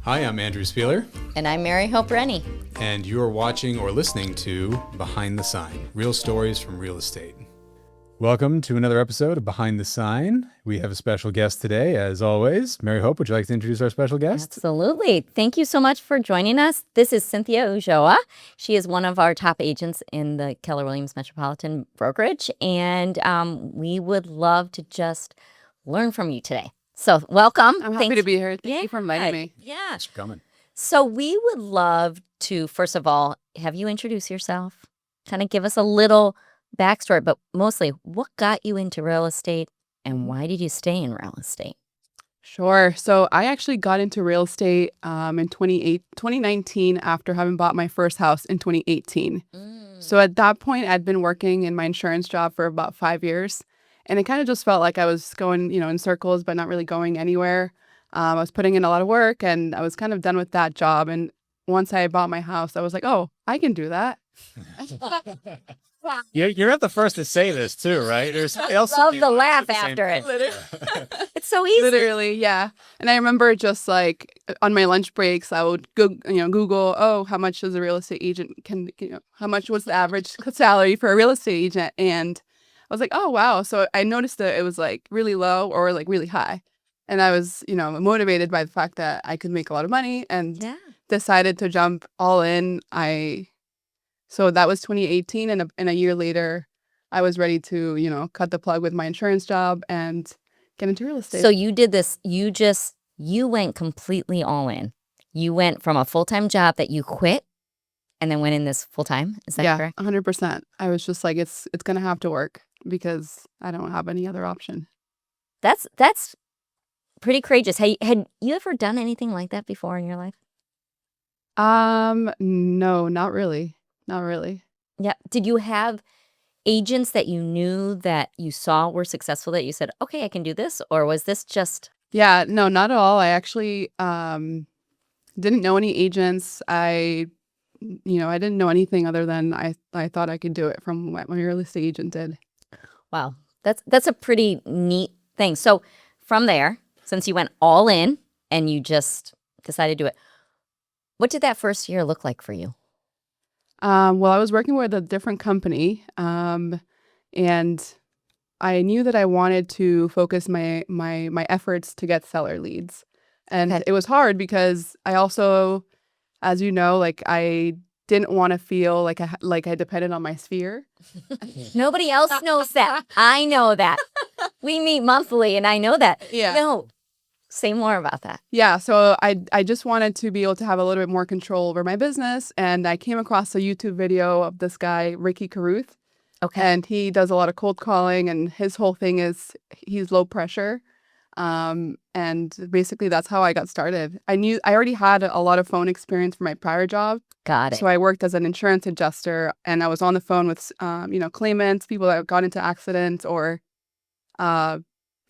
Hi, I'm Andrew Spieler. And I'm Mary Hope Rennie. And you're watching or listening to Behind the Sign, real stories from real estate. Welcome to another episode of Behind the Sign. We have a special guest today, as always. Mary Hope, would you like to introduce our special guest? Absolutely. Thank you so much for joining us. This is Cinthia Ulloa. She is one of our top agents in the Keller Williams Metropolitan Brokerage, and we would love to just learn from you today. So welcome. I'm happy to be here. Thank you for inviting me. Yeah. Thanks for coming. So we would love to, first of all, have you introduce yourself, kind of give us a little backstory, but mostly what got you into real estate and why did you stay in real estate? Sure. So I actually got into real estate in 2019 after having bought my first house in 2018. So at that point, I'd been working in my insurance job for about 5 years. And it kind of just felt like I was going, in circles, but not really going anywhere. I was putting in a lot of work and I was kind of done with that job. And once I bought my house, I was like, oh, I can do that. You're not the first to say this, too, right? There's somebody else. Love the laugh after it. It's so easy. Literally, yeah. And I remember just like on my lunch breaks, I would go, Google, oh, how much does a real estate agent how much was the average salary for a real estate agent? And I was like, oh, wow. So I noticed that it was like really low or like really high. And I was, motivated by the fact that I could make a lot of money and decided to jump all in. So that was 2018. And a year later, I was ready to, cut the plug with my insurance job and get into real estate. So you did this, you went completely all in. You went from a full-time job that you quit and then went in this full-time. Is that correct? Yeah, 100%. I was just like, it's going to have to work because I don't have any other option. That's pretty courageous. Had you ever done anything like that before in your life? No, not really. Not really. Yeah. Did you have agents that you knew that you saw were successful that you said, okay, I can do this? Or was this just... Yeah, no, not at all. I actually didn't know any agents. I didn't know anything other than I thought I could do it from what my real estate agent did. Wow. That's a pretty neat thing. So from there, since you went all in and you just decided to do it, what did that first year look like for you? Well, I was working with a different company, and I knew that I wanted to focus my efforts to get seller leads. And it was hard because I also, as you know, like I didn't want to feel like I depended on my sphere. Nobody else knows that. I know that. We meet monthly and I know that. Yeah. No. Say more about that. Yeah, so I just wanted to be able to have a little bit more control over my business, and I came across a YouTube video of this guy, Ricky Caruth. Okay. And he does a lot of cold calling, and his whole thing is he's low pressure. And basically that's how I got started. I already had a lot of phone experience from my prior job. Got it. So I worked as an insurance adjuster, and I was on the phone with claimants, people that got into accidents or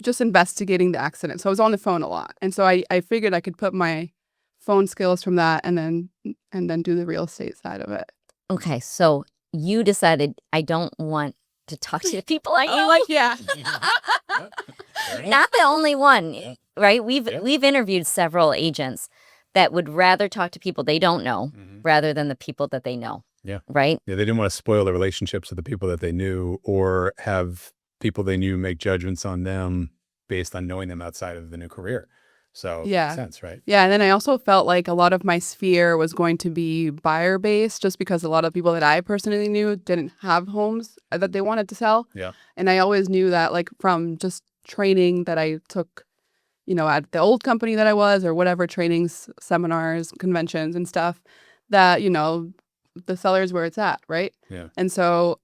just investigating the accident. So I was on the phone a lot. And so I figured I could put my phone skills from that and then do the real estate side of it. Okay, so you decided I don't want to talk to the people I know. Yeah. Not the only one, right? We've interviewed several agents that would rather talk to people they don't know rather than the people that they know. Yeah. Right? Yeah, they didn't want to spoil the relationships with the people that they knew or have people they knew make judgments on them based on knowing them outside of the new career. So makes sense, right? Yeah, and then I also felt like a lot of my sphere was going to be buyer based just because a lot of people that I personally knew didn't have homes that they wanted to sell. Yeah. And I always knew that like from just training that I took, at the old company that I was or whatever trainings, seminars, conventions and stuff that, the seller's where it's at, right? Yeah. And so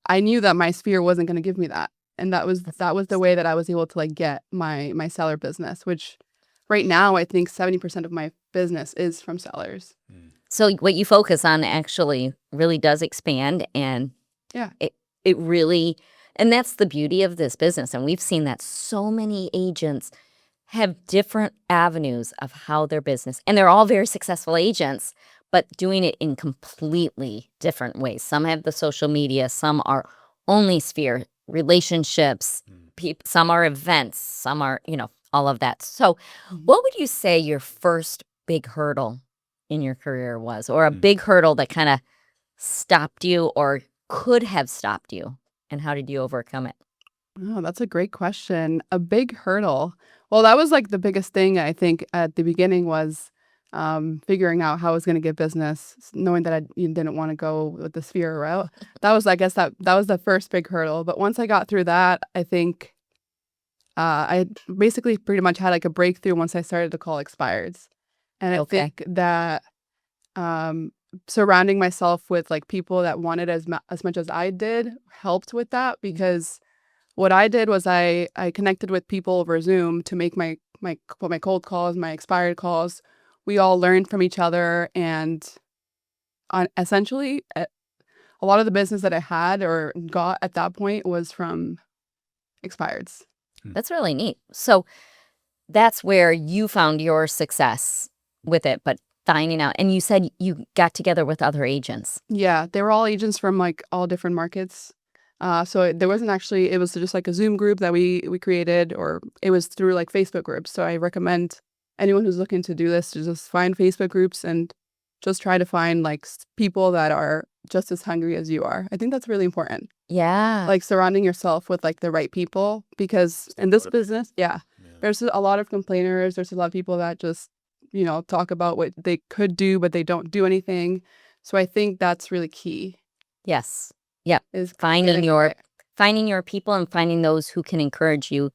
I knew that my sphere wasn't going to give me that. And that was the way that I was able to like get my seller business, which right now I think 70% of my business is from sellers. So what you focus on actually really does expand and it really, and that's the beauty of this business. And we've seen that so many agents have different avenues of how their business, and they're all very successful agents, but doing it in completely different ways. Some have the social media, some are only sphere relationships, some are events, some are, all of that. So what would you say your first big hurdle in your career was, or a big hurdle that kind of stopped you or could have stopped you, and how did you overcome it? Oh, that's a great question. A big hurdle. Well, that was like the biggest thing I think at the beginning was figuring out how I was going to get business, knowing that didn't want to go with the sphere route. That was, I guess, that was the first big hurdle. But once I got through that, I think I basically pretty much had like a breakthrough once I started to call expireds. And I think that surrounding myself with like people that wanted as much as I did helped with that, because what I did was I connected with people over Zoom to make my cold calls, my expired calls. We all learned from each other, and essentially a lot of the business that I had or got at that point was from expireds. That's really neat. So that's where you found your success with it, but finding out. And you said you got together with other agents. Yeah, they were all agents from like all different markets. So there wasn't actually, it was just like a Zoom group that we created, or it was through like Facebook groups. So I recommend anyone who's looking to do this to just find Facebook groups and just try to find like people that are just as hungry as you are. I think that's really important. Yeah. Like surrounding yourself with like the right people, because in this business, there's a lot of complainers. There's a lot of people that just, talk about what they could do, but they don't do anything. So I think that's really key. Yes. Yep. Is finding your people and finding those who can encourage you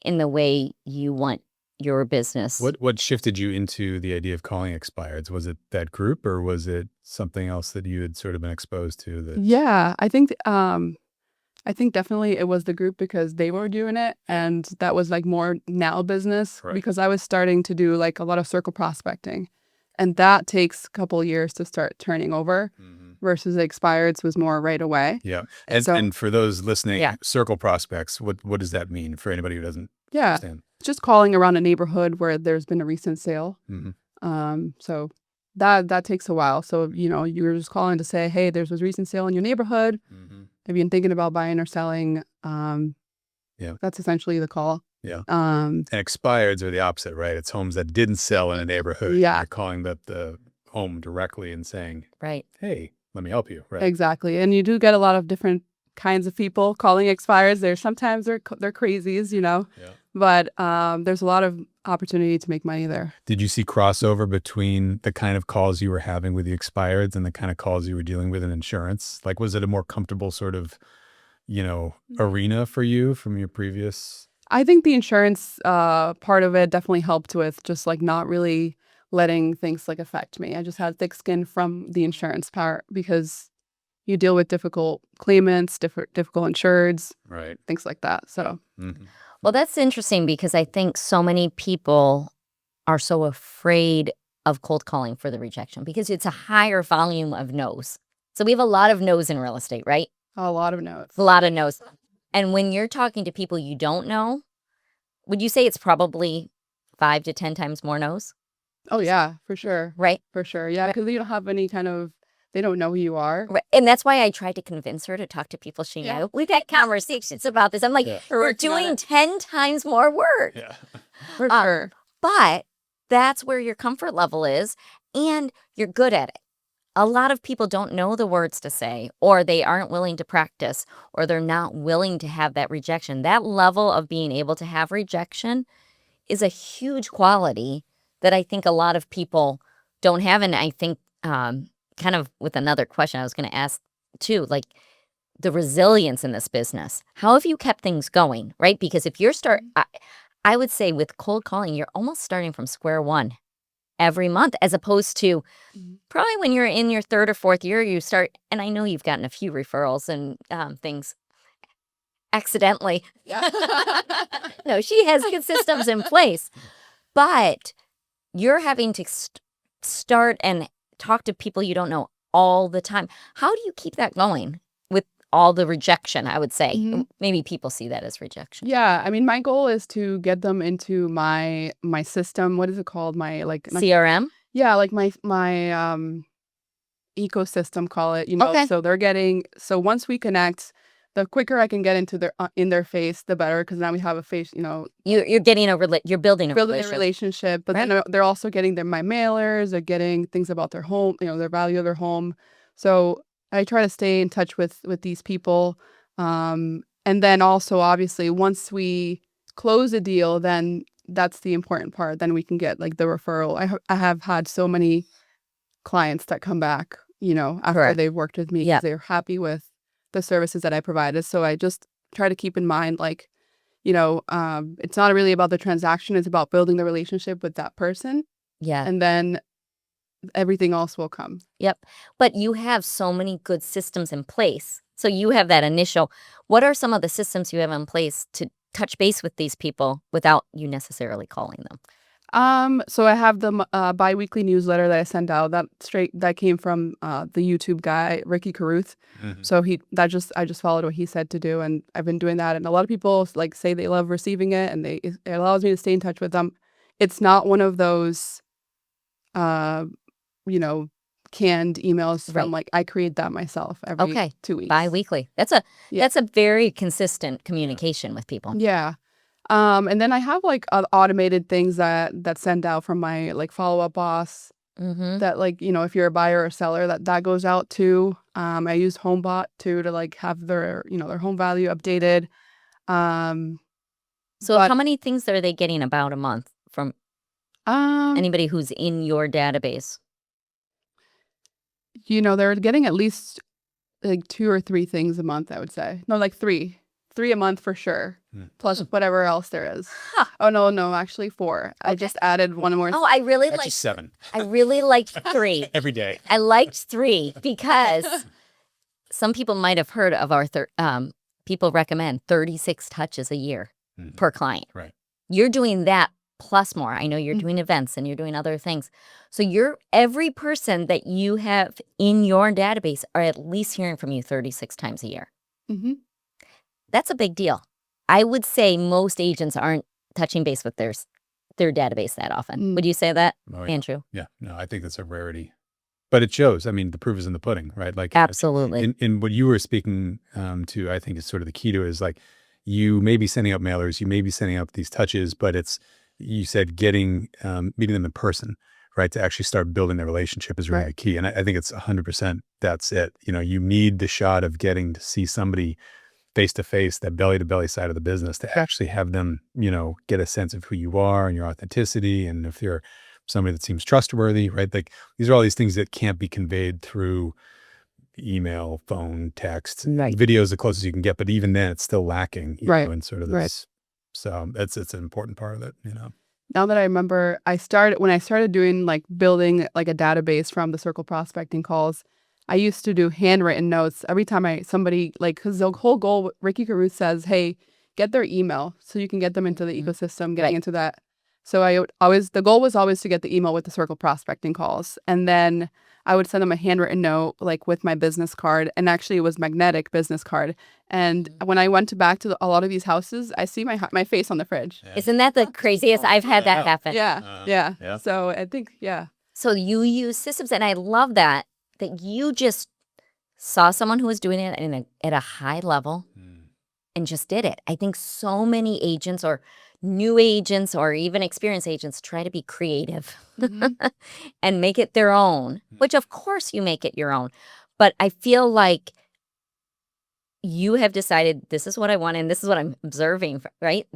in the way you want your business. What shifted you into the idea of calling expireds? Was it that group, or was it something else that you had sort of been exposed to? Yeah, I think definitely it was the group, because they were doing it, and that was like more now business, right. Because I was starting to do like a lot of circle prospecting, and that takes a couple of years to start turning over. Versus the expireds was more right away. Yeah. And for those listening, circle prospects, what does that mean for anybody who doesn't understand? Just calling around a neighborhood where there's been a recent sale. So that takes a while. So, you're just calling to say, hey, there's a recent sale in your neighborhood. Have you been thinking about buying or selling? That's essentially the call. Yeah. And expireds are the opposite, right? It's homes that didn't sell in a neighborhood. Yeah. You're calling the home directly and saying, right, hey, let me help you. Right. Exactly. And you do get a lot of different kinds of people calling expireds. Sometimes they're crazies, Yeah. But there's a lot of opportunity to make money there. Did you see crossover between the kind of calls you were having with the expireds and the kind of calls you were dealing with in insurance? Like, was it a more comfortable sort of, arena for you from your previous? I think the insurance part of it definitely helped with just like not really letting things like affect me. I just had thick skin from the insurance part, because you deal with difficult claimants, difficult insureds, right, things like that. So, well, that's interesting, because I think so many people are so afraid of cold calling for the rejection, because it's a higher volume of no's. So we have a lot of no's in real estate, right? A lot of no's. A lot of no's. And when you're talking to people you don't know, would you say it's probably 5 to 10 times more no's? Oh, yeah, for sure. Right? For sure. Yeah, because you don't have any they don't know who you are. Right. And that's why I tried to convince her to talk to people she knew. We've had conversations about this. I'm like, we're doing 10 times more work. Yeah. For sure. But that's where your comfort level is, and you're good at it. A lot of people don't know the words to say, or they aren't willing to practice, or they're not willing to have that rejection. That level of being able to have rejection is a huge quality that I think a lot of people don't have. And I think kind of with another question I was going to ask too, like the resilience in this business. How have you kept things going, right? Because if you're I would say with cold calling, you're almost starting from square one every month, as opposed to probably when you're in your third or fourth year, you start, and I know you've gotten a few referrals and things accidentally. Yeah. No, she has good systems in place, but you're having to start and talk to people you don't know all the time. How do you keep that going with all the rejection, I would say? Maybe people see that as rejection. Yeah. I mean, my goal is to get them into my system. What is it called? My CRM? Yeah, like my ecosystem, call it, Okay. So they're getting, so once we connect, the quicker I can get into their in their face, the better, because now we have a face, you're getting you're building a building a relationship. relationship. But then they're also getting my mailers, they're getting things about their home, their value of their home. So I try to stay in touch with these people. And then also, obviously, once we close a deal, then that's the important part. Then we can get like the referral. I have had so many clients that come back, after they've worked with me because they're happy with the services that I provided. So I just try to keep in mind, like, it's not really about the transaction. It's about building the relationship with that person. Yeah. And then everything else will come. Yep. But you have so many good systems in place. So you have that initial. What are some of the systems you have in place to touch base with these people without you necessarily calling them? So I have the biweekly newsletter that I send out. That came from the YouTube guy Ricky Carruth. So I just followed what he said to do, and I've been doing that. And a lot of people like say they love receiving it, and it allows me to stay in touch with them. It's not one of those, canned emails from like I create that myself every 2 weeks. Biweekly. That's a very consistent communication with people. Yeah. And then I have like automated things that send out from my like follow-up boss that like, if you're a buyer or seller, that goes out to. I use HomeBot too to like have their home value updated. So how many things are they getting about a month from anybody who's in your database? They're getting at least like 2 or 3 things a month, I would say. No, like 3 a month for sure. Plus whatever else there is. Huh. Oh, no, actually 4. I just added one more. Oh, I really That's like just 7. I really liked 3. Every day. I liked 3 because some people might have heard of our people recommend 36 touches a year per client. Right. You're doing that plus more. I know you're doing events and you're doing other things. So every person that you have in your database are at least hearing from you 36 times a year. That's a big deal. I would say most agents aren't touching base with their database that often. Would you say that, Andrew? Yeah. No, I think that's a rarity. But it shows. I mean, the proof is in the pudding, right? Like absolutely. In what you were speaking to, I think is sort of the key to it is like you may be sending out mailers, you may be sending out these touches, but you said meeting them in person, right? To actually start building the relationship is really key. And I think it's 100% that's it. You need the shot of getting to see somebody face to face, that belly to belly side of the business, to actually have them, get a sense of who you are and your authenticity. And if you're somebody that seems trustworthy, right? Like these are all these things that can't be conveyed through email, phone, text, video is the closest you can get. But even then it's still lacking, in sort of this. So it's an important part of it, Now that I remember, when I started doing like building like a database from the circle prospecting calls, I used to do handwritten notes every time somebody like, because the whole goal, Ricky Carruth says, hey, get their email so you can get them into the ecosystem, getting into that. So the goal was always to get the email with the circle prospecting calls. And then I would send them a handwritten note, like with my business card. And actually it was magnetic business card. And when I went back to a lot of these houses, I see my face on the fridge. Yeah. Isn't that the craziest? I've had that happen. Yeah. So I think, So you use systems, and I love that you just saw someone who was doing it at a high level and just did it. I think so many agents or new agents or even experienced agents try to be creative and make it their own, which of course you make it your own. But I feel like you have decided this is what I want and this is what I'm observing, right?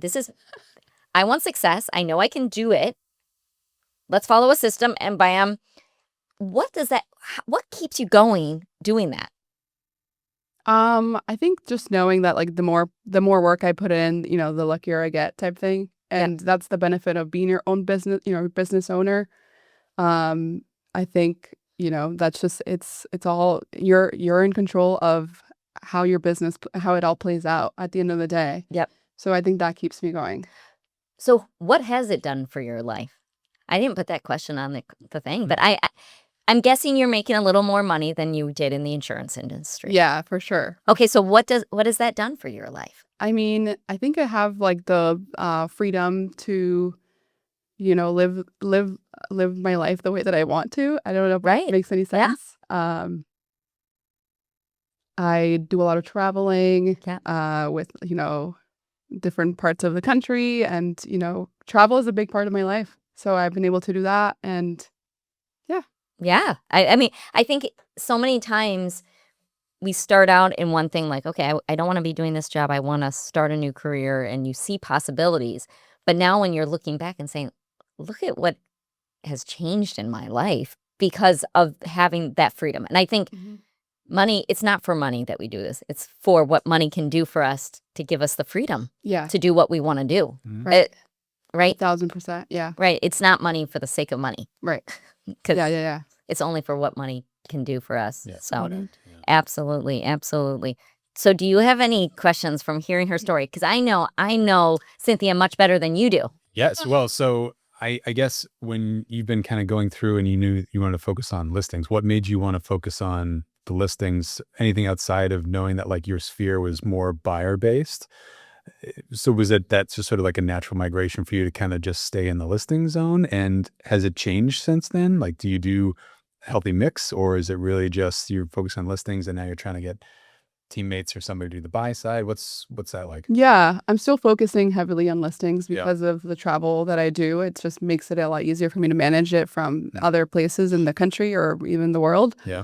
I want success. I know I can do it. Let's follow a system and bam. What keeps you going doing that? I think just knowing that like the more work I put in, the luckier I get type thing. And that's the benefit of being your own business, business owner. I think, that's just, it's all, you're in control of how your business, how it all plays out at the end of the day. Yep. So I think that keeps me going. So what has it done for your life? I didn't put that question on the thing, but I'm guessing you're making a little more money than you did in the insurance industry. Yeah, for sure. Okay, so what has that done for your life? I mean, I think I have like the freedom to, live my life the way that I want to. I don't know if that makes any sense. Yeah. I do a lot of traveling Yeah. with, different parts of the country. And, travel is a big part of my life. So I've been able to do that. And yeah. Yeah. I mean, I think so many times we start out in one thing like, okay, I don't want to be doing this job. I want to start a new career, and you see possibilities. But now when you're looking back and saying, look at what has changed in my life because of having that freedom. And I think money, it's not for money that we do this. It's for what money can do for us to give us the freedom to do what we want to do. Right. Right? 1,000%. Yeah. Right. It's not money for the sake of money. Right. Because Yeah. it's only for what money can do for us. Yeah, So absolutely. Absolutely. So do you have any questions from hearing her story? Because I know Cinthia much better than you do. Yes. Well, so I guess when you've been kind of going through and you knew you wanted to focus on listings, what made you want to focus on the listings? Anything outside of knowing that like your sphere was more buyer based? So was it that's just sort of like a natural migration for you to kind of just stay in the listing zone? And has it changed since then? Like, do you do a healthy mix, or is it really just you're focused on listings and now you're trying to get teammates or somebody to do the buy side? What's that like? Yeah. I'm still focusing heavily on listings because of the travel that I do. It just makes it a lot easier for me to manage it from other places in the country or even the world. Yeah.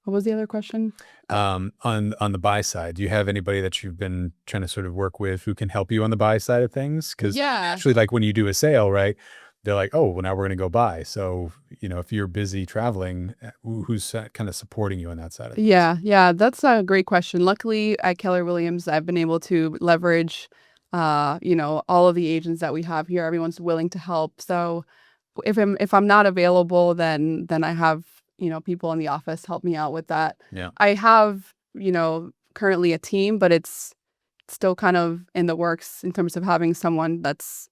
What was the other question? On the buy side, do you have anybody that you've been trying to sort of work with who can help you on the buy side of things? Because actually, like when you do a sale, right? They're like, oh, well, now we're going to go buy. So, if you're busy traveling, who's kind of supporting you on that side of things? Yeah, that's a great question. Luckily, at Keller Williams, I've been able to leverage, all of the agents that we have here. Everyone's willing to help. So, if I'm not available, then I have people in the office help me out with that. Yeah. I have currently a team, but it's still kind of in the works in terms of having someone that's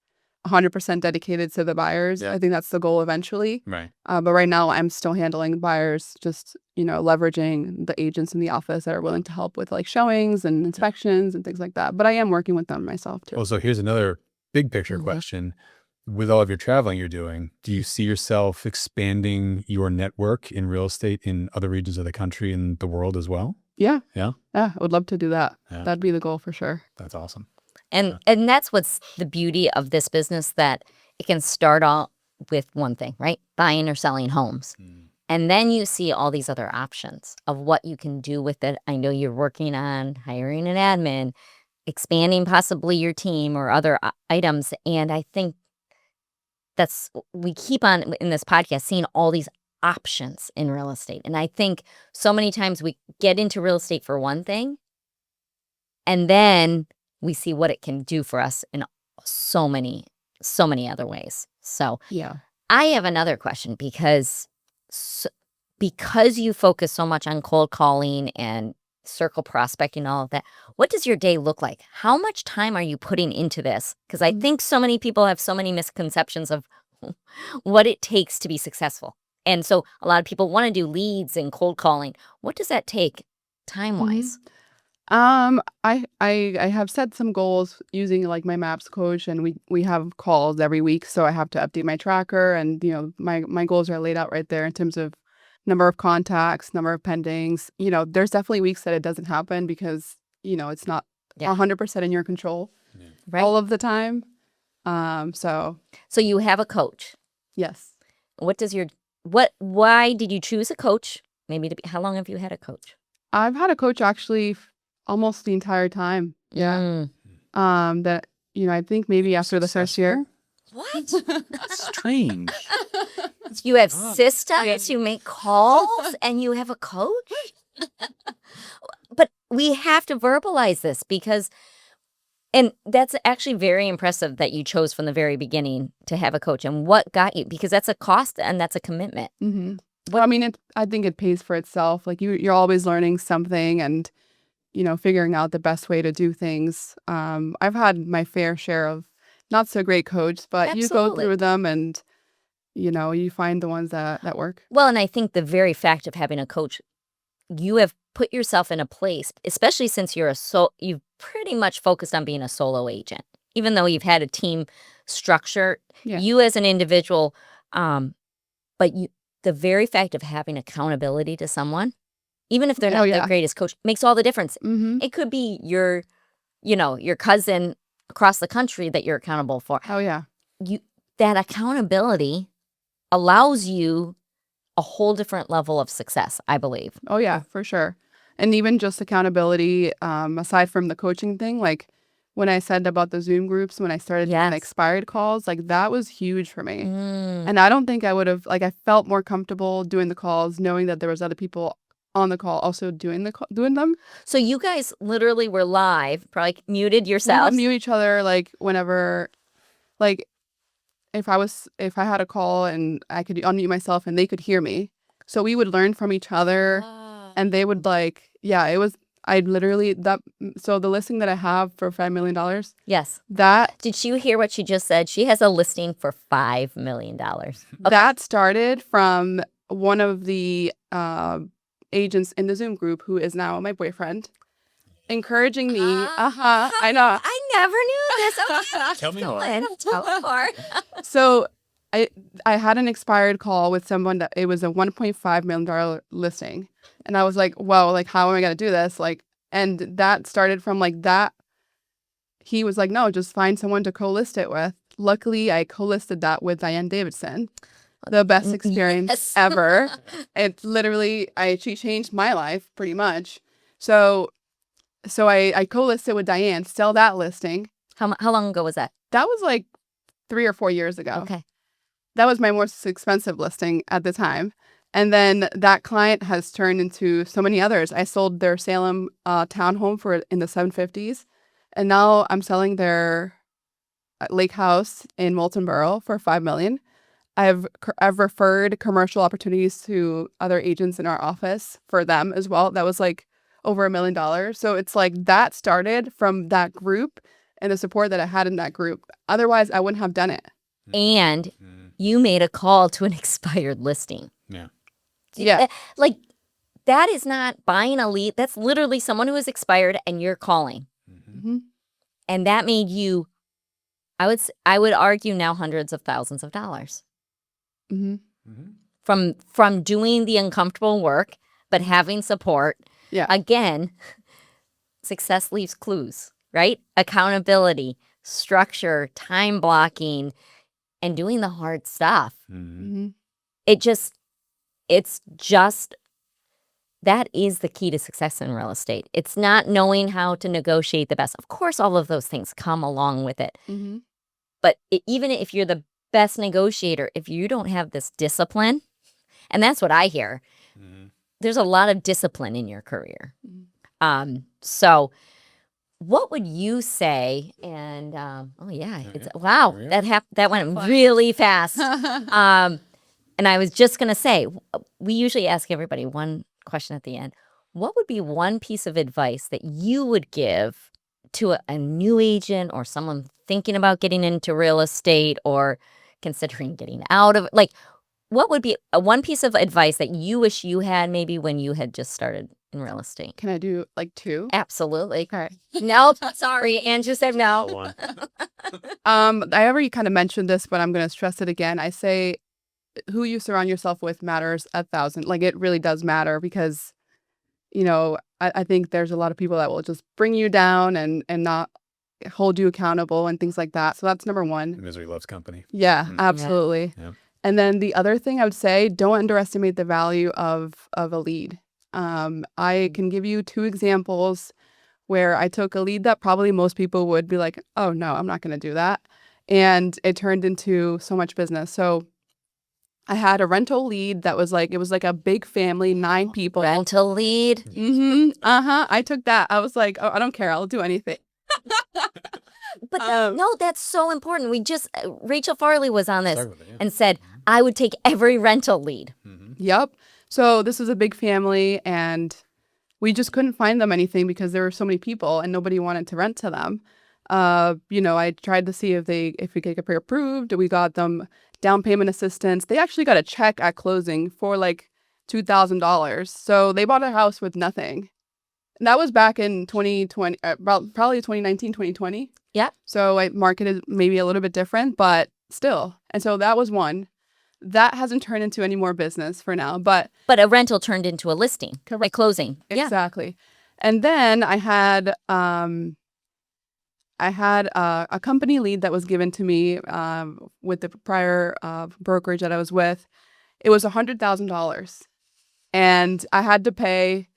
100% dedicated to the buyers. Yeah. I think that's the goal eventually. Right. But right now I'm still handling buyers, just, leveraging the agents in the office that are willing to help with like showings and inspections and things like that. But I am working with them myself too. Well, so here's another big picture question. With all of your traveling you're doing, do you see yourself expanding your network in real estate in other regions of the country and the world as well? Yeah. Yeah. Yeah. I would love to do that. Yeah. That'd be the goal for sure. That's awesome. And that's what's the beauty of this business, that it can start out with one thing, right? Buying or selling homes. And then you see all these other options of what you can do with it. I know you're working on hiring an admin, expanding possibly your team or other items. And I think we keep on in this podcast seeing all these options in real estate. And I think so many times we get into real estate for one thing, and then we see what it can do for us in so many other ways. So yeah, I have another question because you focus so much on cold calling and circle prospecting and all of that. What does your day look like? How much time are you putting into this? Because I think so many people have so many misconceptions of what it takes to be successful. And so a lot of people want to do leads and cold calling. What does that take time-wise? I have set some goals using like my maps coach, and we have calls every week, so I have to update my tracker, and my goals are laid out right there in terms of number of contacts, number of pendings. There's definitely weeks that it doesn't happen because it's not 100% in your control all of the time. So you have a coach. Yes. Why did you choose a coach? How long have you had a coach? I've had a coach actually almost the entire time. Yeah. That I think maybe after the first year. What? That's strange. You have systems, you make calls, and you have a coach? But we have to verbalize this and that's actually very impressive that you chose from the very beginning to have a coach. And what got you? Because that's a cost and that's a commitment. Mm-hmm. Well, I think it pays for itself. Like you're always learning something and, figuring out the best way to do things. I've had my fair share of not so great coaches, but Absolutely. You go through them and, you find the ones that work. Well, and I think the very fact of having a coach, you have put yourself in a place, especially since you've pretty much focused on being a solo agent, even though you've had a team structure, you as an individual, but the very fact of having accountability to someone even if they're not the greatest coach, makes all the difference. Mm-hmm. It could be your cousin across the country that you're accountable for. Oh, yeah. That accountability allows you a whole different level of success, I believe. Oh, yeah, for sure. And even just accountability, aside from the coaching thing, like when I said about the Zoom groups, when I started doing expired calls, like that was huge for me. And I don't think I would have, like, I felt more comfortable doing the calls, knowing that there was other people on the call also doing them. So you guys literally were live, probably muted We yourselves. would mute each other, like whenever, like if I had a call and I could unmute myself and they could hear me. So we would learn from each other. And they would so the listing that I have for $5 million. Yes. Did you hear what she just said? She has a listing for $5 million. Okay. That started from one of the agents in the Zoom group who is now my boyfriend, encouraging me. I know. I never knew this. Tell me more. Tell me more. So I had an expired call with someone that it was a $1.5 million listing. And I was like, whoa, like, how am I going to do this? Like, and that started from like that. He was like, no, just find someone to co-list it with. Luckily, I co-listed that with Diane Davidson. The best experience ever. It's literally, she changed my life pretty much. So I co-listed with Diane, sell that listing. How long ago was that? That was like 3 or 4 years ago. Okay. That was my most expensive listing at the time. And then that client has turned into so many others. I sold their Salem townhome in the 750s. And now I'm selling their lake house in Moulton Borough for $5 million. I've referred commercial opportunities to other agents in our office for them as well. That was like over $1 million. So it's like that started from that group and the support that I had in that group. Otherwise, I wouldn't have done it. And you made a call to an expired listing. Yeah. Yeah. Like, that is not buying a lead. That's literally someone who is expired and you're calling. Mm-hmm. And that made you, I would argue now hundreds of thousands of dollars. Mm-hmm. Mm-hmm. From doing the uncomfortable work, but having support. Yeah. Again, success leaves clues, right? Accountability, structure, time blocking, and doing the hard stuff. Mm-hmm. It's just, that is the key to success in real estate. It's not knowing how to negotiate the best. Of course, all of those things come along with it. Mm-hmm. But even if you're the best negotiator, if you don't have this discipline, and that's what I hear, there's a lot of discipline in your career. Mm-hmm. So what would you say? And wow, that went really fast. And I was just going to say, we usually ask everybody one question at the end. What would be one piece of advice that you would give to a new agent or someone thinking about getting into real estate or considering getting out of it? Like, what would be one piece of advice that you wish you had maybe when you had just started in real estate? Can I do like 2? Absolutely. Okay. Nope. Sorry. Andrew said no. I already kind of mentioned this, but I'm going to stress it again. I say who you surround yourself with matters 1,000. Like, it really does matter because, I think there's a lot of people that will just bring you down and not hold you accountable and things like that. So that's number 1. Misery loves company. Yeah, absolutely. Yeah. And then the other thing I would say, don't underestimate the value of a lead. I can give you 2 examples where I took a lead that probably most people would be like, oh, no, I'm not going to do that. And it turned into so much business. So I had a rental lead that was like, it was like a big family, 9 people. Rental lead? Mm-hmm. I took that. I was like, oh, I don't care. I'll do anything. But no, that's so important. We just, Rachel Farley was on this and said, I would take every rental lead. Mm-hmm. Yep. So this was a big family and we just couldn't find them anything because there were so many people and nobody wanted to rent to them. I tried to see if we could get pre-approved. We got them down payment assistance. They actually got a check at closing for like $2,000. So they bought a house with nothing. And that was back in 2020, probably 2019, 2020. Yeah. So I marketed maybe a little bit different, but still. And so that was one. That hasn't turned into any more business for now, but a rental turned into a listing, a closing. Exactly. And then I had a company lead that was given to me with the prior brokerage that I was with. It was $100,000, and I had to pay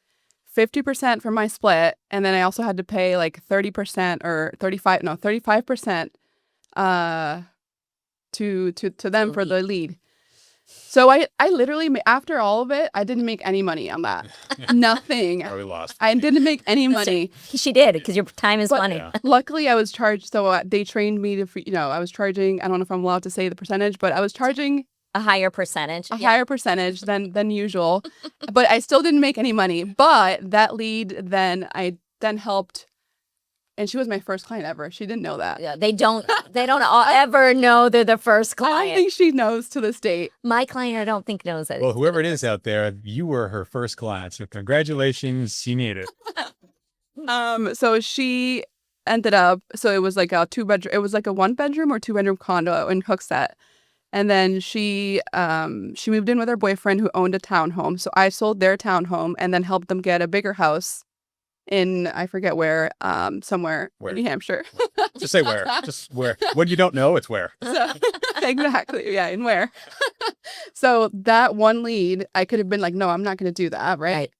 50% for my split, and then I also had to pay like 30% or 35% to them for the lead. So I literally, after all of it, I didn't make any money on that. Nothing. Probably lost. I didn't make any money. She did, because your time is money. Yeah. Luckily, I was charged. So they trained me to, I was charging, I don't know if I'm allowed to say the percentage, but I was charging A higher percentage. higher percentage than usual. But I still didn't make any money. But that lead, I helped. And she was my first client ever. She didn't know that. Yeah, they don't ever know they're the first I don't client. think she knows to this date. My client, I don't think knows that. Well, whoever it is out there, you were her first client. So congratulations. She made it. So she ended up, so it was like a 2-bedroom, it was like a 1-bedroom or 2-bedroom condo in Hooksett. And then she moved in with her boyfriend who owned a townhome. So I sold their townhome and then helped them get a bigger house in, I forget where, somewhere in New Hampshire. Just say where. Just where. When you don't know, it's where. So, exactly. Yeah, in where. So that one lead, I could have been like, no, I'm not going to do that. Right.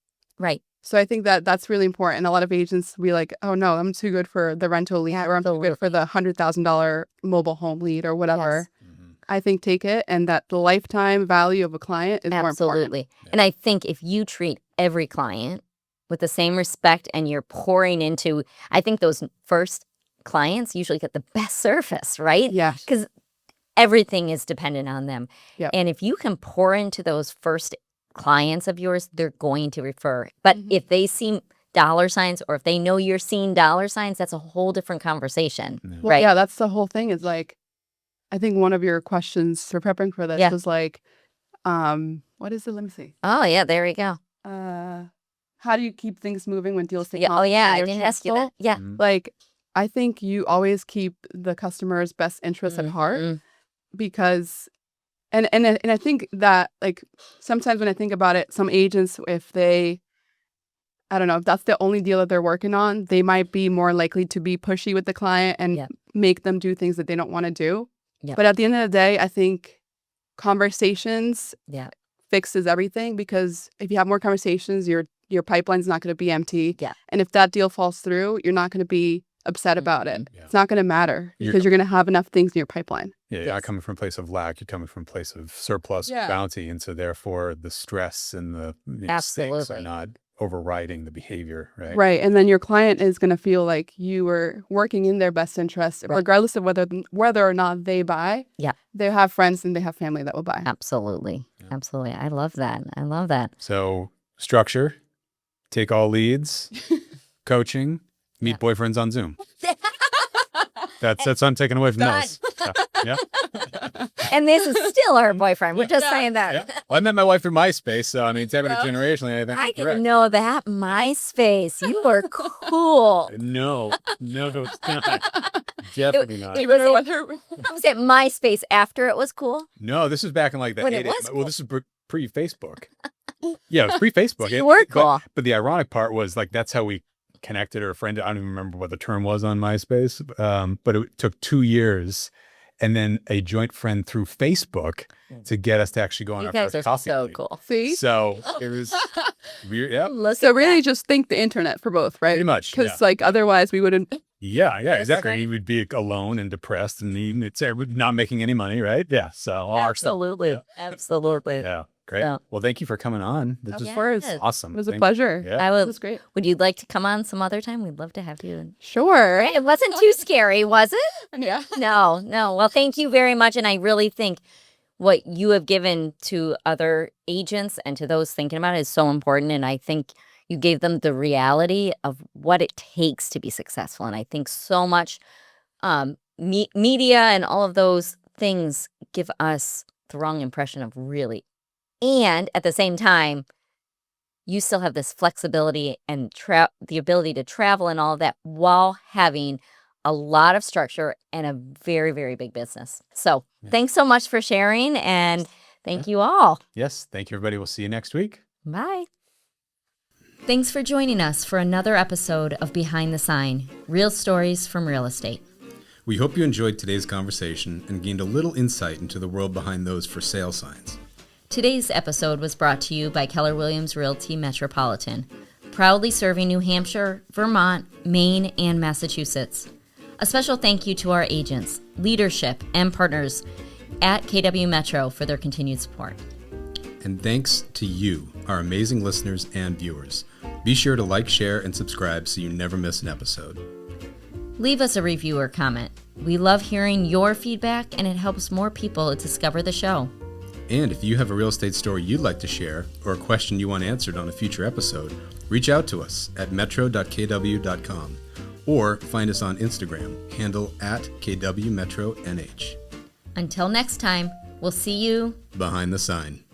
So I think that that's really important. A lot of agents be like, oh, no, I'm too good for the rental lead, or I'm too good for the $100,000 mobile home lead or whatever. Yes. I think take it, and that the lifetime value of a client is more important. Absolutely. And I think if you treat every client with the same respect and you're pouring into, I think those first clients usually get the best service, right? Yeah. Because everything is dependent on them. Yep. And if you can pour into those first clients of yours, they're going to refer. But if they see dollar signs, or if they know you're seeing dollar signs, that's a whole different conversation. Well, right? Yeah, that's the whole thing is like, I think one of your questions for prepping for this was like, what is it? Let me see. Oh, yeah, there we go. How do you keep things moving when deals take Oh, yeah, I didn't ask you that. Yeah. Like, I think you always keep the customer's best interest at heart, because, and I think that, like, sometimes when I think about it, some agents, if they, I don't know, if that's the only deal that they're working on, they might be more likely to be pushy with the client and make them do things that they don't want to do. Yep. But at the end of the day, I think conversations fixes everything, because if you have more conversations, your pipeline's not going to be empty. Yeah. And if that deal falls through, you're not going to be upset about it. Yeah. It's not going to matter, because you're going to have enough things in your pipeline. Yeah, you're not coming from a place of lack. You're coming from a place of surplus bounty. And so therefore the stress and the mistakes are not overriding the behavior, right? Right. And then your client is going to feel like you were working in their best interest, regardless of whether or not they buy. Yeah. They have friends and they have family that will buy. Absolutely. Absolutely. I love that. So structure, take all leads, coaching, meet boyfriends on Zoom. That's I'm taking away from those. Yeah. And this is still our boyfriend. We're just saying that. Yeah. Well, I met my wife through MySpace, so I mean, it's happened generationally. I think I didn't know that. MySpace. You were cool. No, it's not. Definitely not. Was it MySpace after it was cool? No, this was back in like the When 80s. it was cool. Well, this is pre-Facebook. Yeah, it was pre-Facebook. You were cool. But the ironic part was, like, that's how we connected or friended. I don't even remember what the term was on MySpace, but it took 2 years, and then a joint friend through Facebook to get us to actually go on our first coffee. So date. cool. See? So it was weird. Yeah. So really just think the internet for both, right? Pretty much. Because like otherwise we wouldn't. Yeah, exactly. He would be alone and depressed, and he'd not making any money, right? Yeah. So all our stuff. Absolutely. Yeah. Great. Yeah. Well, thank you for coming on. This was awesome. It was a pleasure. Yeah. It was great. Would you like to come on some other time? We'd love to have you. Sure. It wasn't too scary, was it? Yeah. No. Well, thank you very much. And I really think what you have given to other agents and to those thinking about it is so important. And I think you gave them the reality of what it takes to be successful. And I think so much media and all of those things give us the wrong impression of really. And at the same time, you still have this flexibility and the ability to travel and all of that while having a lot of structure and a very, very big business. So thanks so much for sharing. And Thank you all. Yes. Thank you, everybody. We'll see you next week. Bye. Thanks for joining us for another episode of Behind the Sign, Real Stories from Real Estate. We hope you enjoyed today's conversation and gained a little insight into the world behind those for sale signs. Today's episode was brought to you by Keller Williams Realty Metropolitan, proudly serving New Hampshire, Vermont, Maine, and Massachusetts. A special thank you to our agents, leadership, and partners at KW Metro for their continued support. And thanks to you, our amazing listeners and viewers. Be sure to like, share, and subscribe so you never miss an episode. Leave us a review or comment. We love hearing your feedback, and it helps more people discover the show. And if you have a real estate story you'd like to share or a question you want answered on a future episode, reach out to us at metro.kw.com or find us on Instagram, handle @KWMetroNH. Until next time, we'll see you behind the sign.